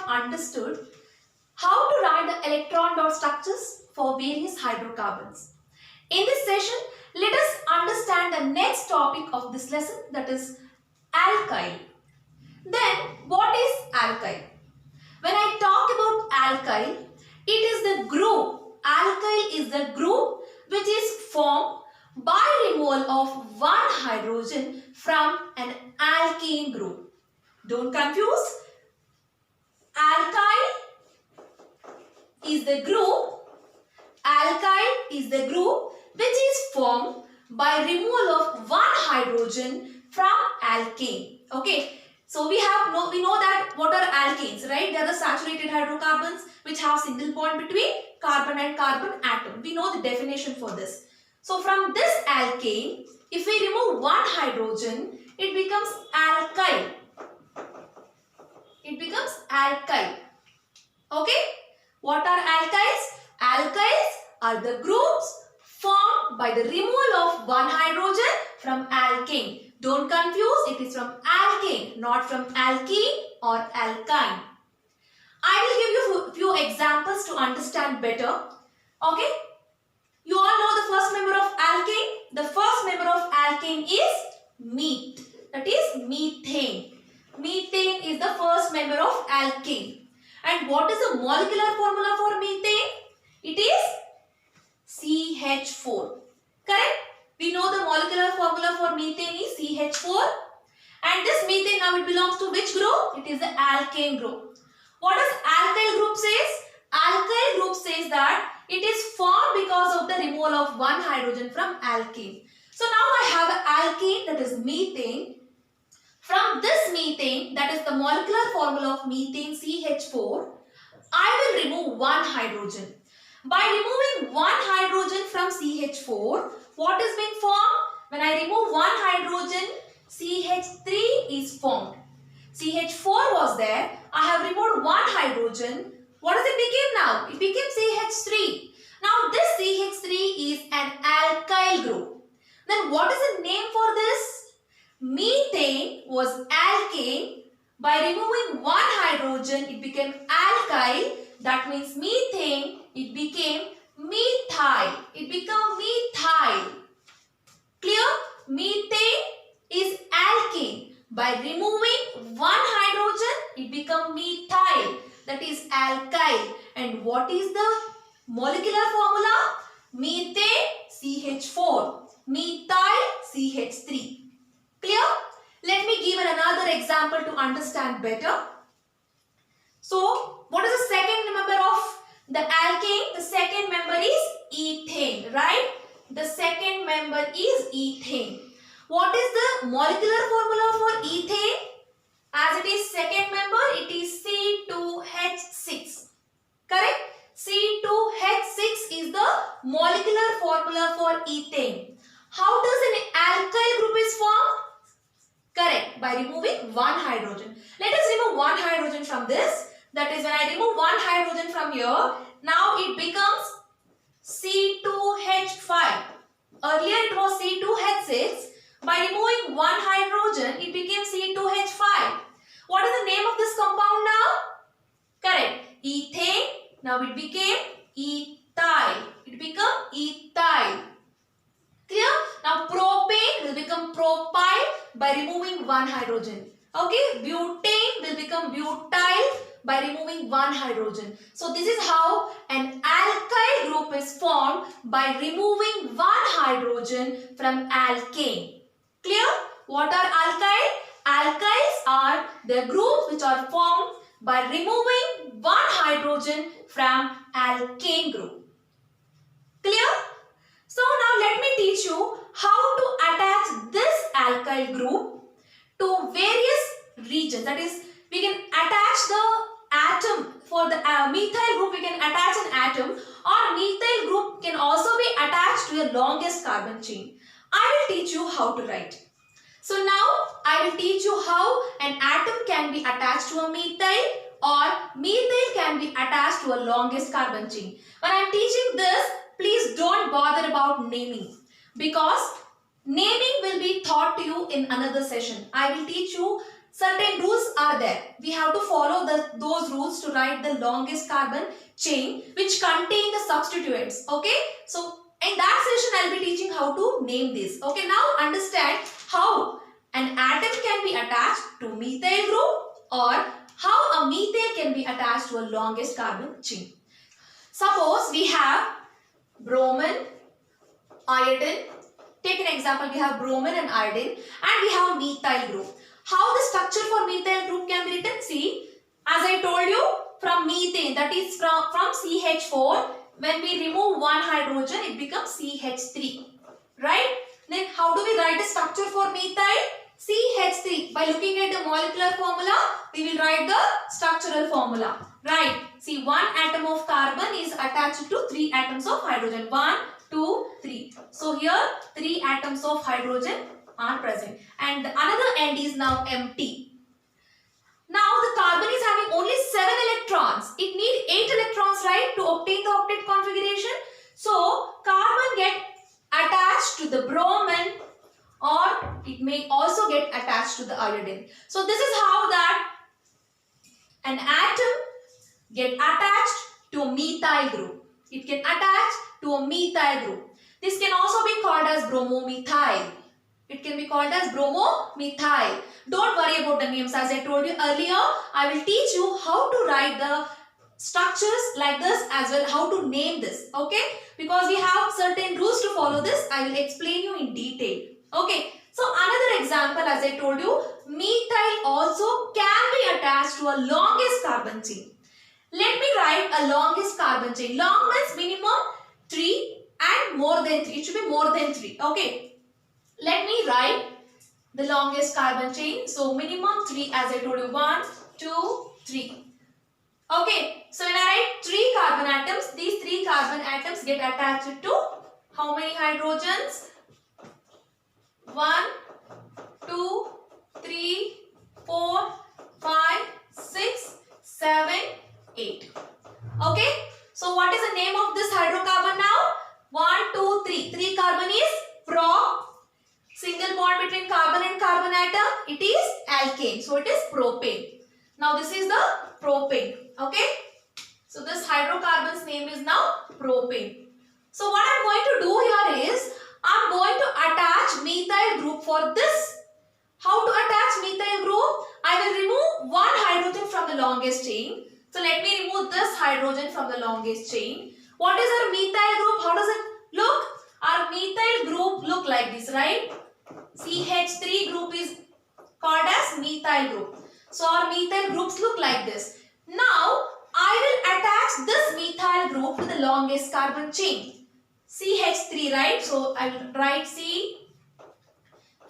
have understood how to write the electron dot structures for various hydrocarbons. In this session, let us understand the next topic of this lesson, that is alkyl. Then, what is alkyl? When I talk about alkyl, it is the group. Alkyl is the group which is formed by removal of one hydrogen from an alkene group. Don't confuse. Alkyl is the group. Alkyl is the group which is formed by removal of one hydrogen from alkane. Okay. So we know that what are alkanes, right? They are the saturated hydrocarbons which have single bond between carbon and carbon atom. We know the definition for this. So from this alkane, if we remove one hydrogen, it becomes alkyl. It becomes alkyl. Okay? What are alkyls? Alkyls are the groups formed by the removal of one hydrogen from alkane. Don't confuse, it is from alkane, not from alkene or alkyne. I will give you few examples to understand better. Okay? You all know the first member of alkane. The first member of alkane is met. That is methane. Methane is the first member of alkane. And what is the molecular formula for methane? It is CH4. Correct? We know the molecular formula for methane is CH4. And this methane now it belongs to which group? It is the alkane group. What does alkyl group says? Alkyl group says that it is formed because of the removal of one hydrogen from alkane. So now I have an alkane, that is methane. From this methane, that is the molecular formula of methane CH4, I will remove one hydrogen. By removing one hydrogen from CH4, what is being formed? When I remove one hydrogen, CH3 is formed. CH4 was there. I have removed one hydrogen. What does it become now? It became CH3. Now this CH3 is an alkyl group. Then what is the name for this? Methane was alkane. By removing one hydrogen, it became alkyl. That means methane, it became methyl. It became methyl. Clear? Methane is alkane. By removing one hydrogen, it becomes methyl. That is alkyl. And what is the molecular formula? Methane CH4. Methyl CH3. Clear? Let me give another example to understand better. So, what is the second member of the alkane? The second member is ethane, right? The second member is ethane. What is the molecular formula for ethane? As it is second member, it is C2H6. Correct? C2H6 is the molecular formula for ethane. How does an alkyl group is formed? Correct. By removing one hydrogen. Let us remove one hydrogen from this. That is, when I remove one hydrogen from here, now it becomes C2H5. Earlier it was C2H6. By removing one hydrogen, it became C2H5. What is the name of this compound now? Correct. Ethane. Now it became ethyl. It became ethyl. Clear? Now propane will become propyl by removing one hydrogen. Okay. Butane will become butyl by removing one hydrogen. So this is how an alkyl group is formed by removing one hydrogen from alkane. Clear? What are alkyl? Alkyls are the groups which are formed by removing one hydrogen from alkane group. Clear? So now let me teach you how to attach this alkyl group to various regions. That is, we can attach the atom. For the methyl group, we can attach an atom, or methyl group can also be attached to the longest carbon chain. I will teach you how to write. So now I will teach you how an atom can be attached to a methyl, or methyl can be attached to a longest carbon chain. When I am teaching this, please don't bother about naming, because naming will be taught to you in another session. I will teach you certain rules are there. We have to follow those rules to write the longest carbon chain which contain the substituents. Okay, so in that session I'll be teaching how to name this. Okay, now understand how an atom can be attached to methyl group or how a methyl can be attached to a longest carbon chain. Suppose we have bromine, iodine. Take an example, we have bromine and iodine and we have methyl group. How the structure for methyl group can be written? See, as I told you, from methane, that is from CH4, when we remove one hydrogen, it becomes CH3. Right? Then how do we write the structure for methyl? CH3. By looking at the molecular formula, we will write the structural formula. Right? See, one atom of carbon is attached to 3 atoms of hydrogen. 1, 2, 3. So here 3 atoms of hydrogen are present and another end is now empty. Now the carbon is having only 7 electrons. It needs 8 electrons, right, to obtain the octet configuration. So carbon get attached to the bromine or it may also get attached to the iodine. So this is how that an atom get attached to a methyl group. It can attach to a methyl group. This can also be called as bromomethyl. It can be called as bromomethyl. Don't worry about the names. As I told you earlier, I will teach you how to write the structures like this as well, how to name this. Okay? Because we have certain rules to follow this. I will explain you in detail. Okay? So another example, as I told you, methyl also can be attached to a longest carbon chain. Let me write a longest carbon chain. Long means minimum 3 and more than 3. It should be more than 3. Okay. Let me write the longest carbon chain. So minimum 3, as I told you, 1, 2, 3. Okay. So when I write 3 carbon atoms, these 3 carbon atoms get attached to how many hydrogens? 1, 2, 3, 4, 5, 6, 7, 8. Okay. So what is the name of this hydrocarbon now? 1, 2, 3. 3 carbon is pro. Single bond between carbon and carbon atom. It is alkane. So it is propane. Now this is the propane. Okay. So this hydrocarbon's name is now propane. So what I'm going to do here is I'm going to attach methyl group for this. How to attach methyl group? I will remove one hydrogen from the longest chain. So let me remove this hydrogen from the longest chain. What is our methyl group? How does it look? Our methyl group look like this, right? CH3 group is called as methyl group. So our methyl groups look like this. Now I will attach this methyl group to the longest carbon chain. CH3, right? So I will write C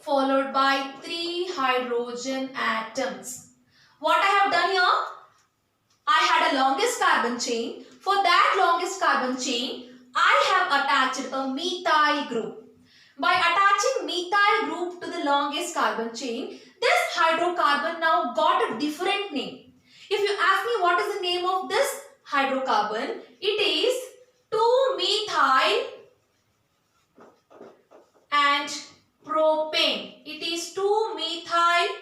followed by 3 hydrogen atoms. What I have done here? I had a longest carbon chain. For that longest carbon chain, I have attached a methyl group. By attaching methyl group to the longest carbon chain, this hydrocarbon now got a different name. If you ask me what is the name of this hydrocarbon, it is 2-methyl and propane. It is 2-methyl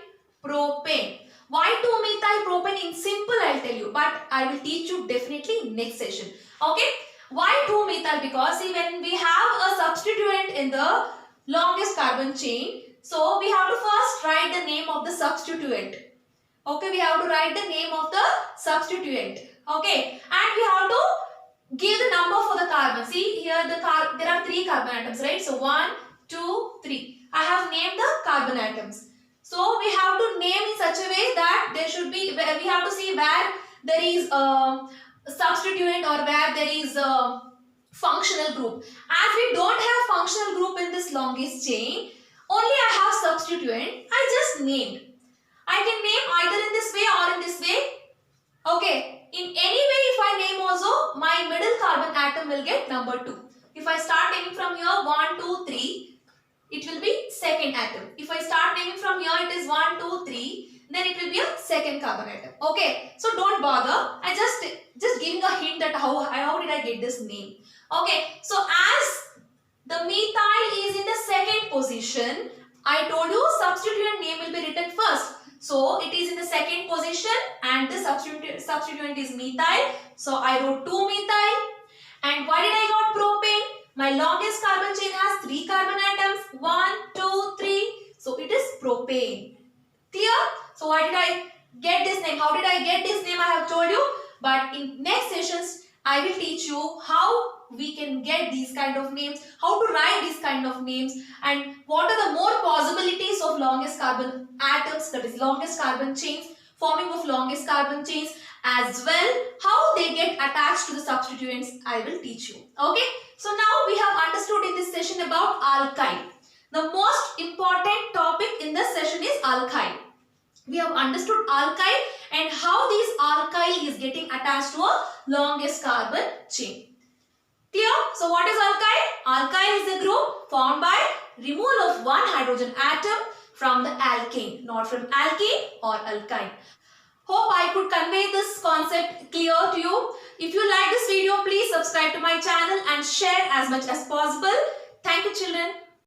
propane. Why 2-methyl propane? In simple I'll tell you, but I will teach you definitely next session. Okay? Why 2-methyl? Because see, when we have a substituent in the longest carbon chain, so we have to first write the name of the substituent. Okay, we have to write the name of the substituent. Okay, and we have to give the number for the carbon. See here there are 3 carbon atoms, right? So 1, 2, 3. I have named the carbon atoms. So we have to name in such a way that there should be, we have to see where there is a substituent or where there is a functional group. As we don't have functional group in this longest chain, only I have substituent, I just named. I can name either in this way or in this way. Okay, in any way if I name also, my middle carbon atom will get number 2. If I start naming from here 1, 2, 3, it will be second atom. If I start naming from here, it is 1, 2, 3, then it will be a second carbon atom. Okay, so don't bother. I just giving a hint that how did I get this name. Okay, so as the methyl is in the second position, I told you substituent name will be written first. So it is in the second position and the substituent is methyl. So I wrote 2-methyl. And why did I got propane? My longest carbon chain has 3 carbon atoms. 1, 2, 3. So it is propane. Clear? So why did I get this name? How did I get this name? I have told you. But in next sessions, I will teach you how we can get these kind of names, how to write these kind of names, and what are the more possibilities of longest carbon atoms, that is longest carbon chains, forming of longest carbon chains, as well how they get attached to the substituents. I will teach you. Okay. So now we have understood in this session about alkyl. The most important topic in this session is alkyl. We have understood alkyl and how this alkyl is getting attached to a longest carbon chain. Clear? So what is alkyl? Alkyl is a group formed by removal of one hydrogen atom from the alkane, not from alkene or alkyne. Hope I could convey this concept clear to you. If you like this video, please subscribe to my channel and share as much as possible. Thank you, children.